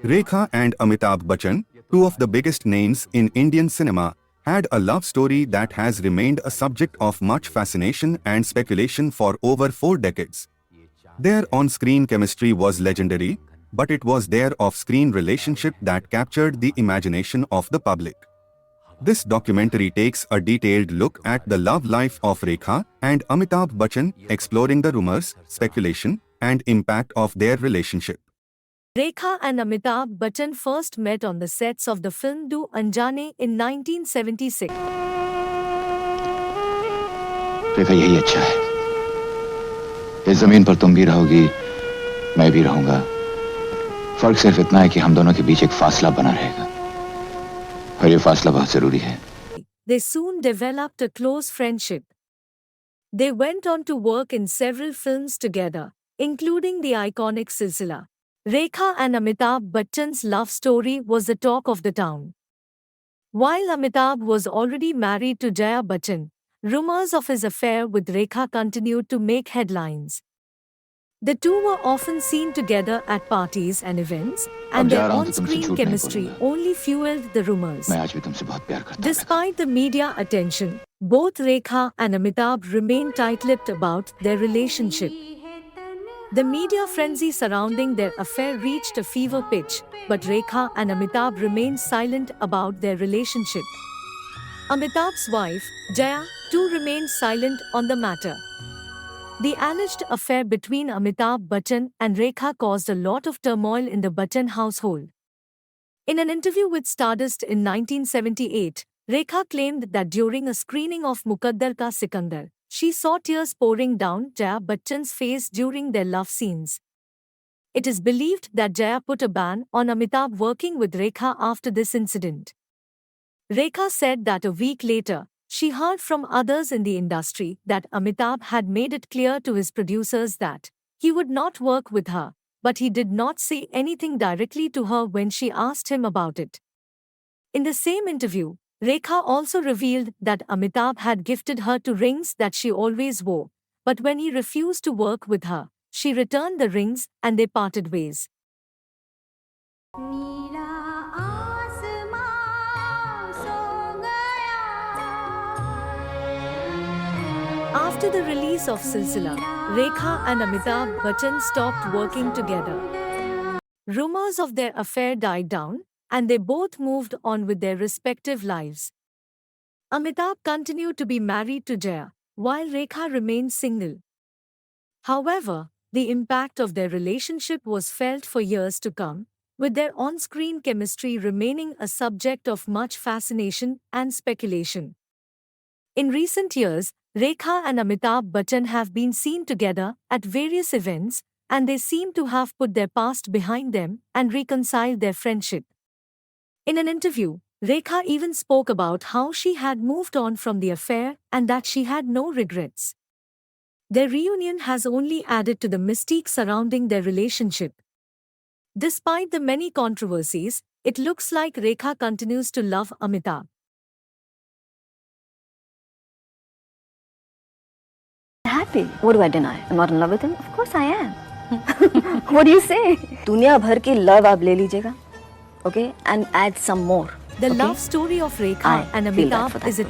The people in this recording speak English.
Rekha and Amitabh Bachchan, two of the biggest names in Indian cinema, had a love story that has remained a subject of much fascination and speculation for over 4 decades. Their on-screen chemistry was legendary, but it was their off-screen relationship that captured the imagination of the public. This documentary takes a detailed look at the love life of Rekha and Amitabh Bachchan, exploring the rumors, speculation, and impact of their relationship. Rekha and Amitabh Bachchan first met on the sets of the film Do Anjane in 1976. रेखा यही अच्छा है। इस जमीन पर तुम भी रहोगी, मैं भी रहूंगा। फर्क सिर्फ इतना है कि हम दोनों के बीच एक फासला बना रहेगा, और ये फासला बहुत जरूरी है। They soon developed a close friendship. They went on to work in several films together, including the iconic Silsila. Rekha and Amitabh Bachchan's love story was the talk of the town. While Amitabh was already married to Jaya Bachchan, rumors of his affair with Rekha continued to make headlines. The two were often seen together at parties and events, and their on-screen chemistry only fueled the rumors. मैं आज भी तुमसे बहुत प्यार करता हूं। Despite the media attention, both Rekha and Amitabh remained tight-lipped about their relationship. The media frenzy surrounding their affair reached a fever pitch, but Rekha and Amitabh remained silent about their relationship. Amitabh's wife, Jaya, too remained silent on the matter. The alleged affair between Amitabh Bachchan and Rekha caused a lot of turmoil in the Bachchan household. In an interview with Stardust in 1978, Rekha claimed that during a screening of Mukaddar Ka Sikandar, she saw tears pouring down Jaya Bachchan's face during their love scenes. It is believed that Jaya put a ban on Amitabh working with Rekha after this incident. Rekha said that a week later, she heard from others in the industry that Amitabh had made it clear to his producers that he would not work with her, but he did not say anything directly to her when she asked him about it. In the same interview, Rekha also revealed that Amitabh had gifted her two rings that she always wore, but when he refused to work with her, she returned the rings and they parted ways. After the release of Silsila, Rekha and Amitabh Bachchan stopped working together. Rumors of their affair died down, and they both moved on with their respective lives. Amitabh continued to be married to Jaya, while Rekha remained single. However, the impact of their relationship was felt for years to come, with their on-screen chemistry remaining a subject of much fascination and speculation. In recent years, Rekha and Amitabh Bachchan have been seen together at various events, and they seem to have put their past behind them and reconciled their friendship. In an interview, Rekha even spoke about how she had moved on from the affair and that she had no regrets. Their reunion has only added to the mystique surrounding their relationship. Despite the many controversies, it looks like Rekha continues to love Amitabh. Happy. What do I deny? I'm not in love with him? Of course I am. What do you say? दुनिया भर की love आप ले लीजिएगा, okay, and add some more. The love story of Rekha and Amitabh is a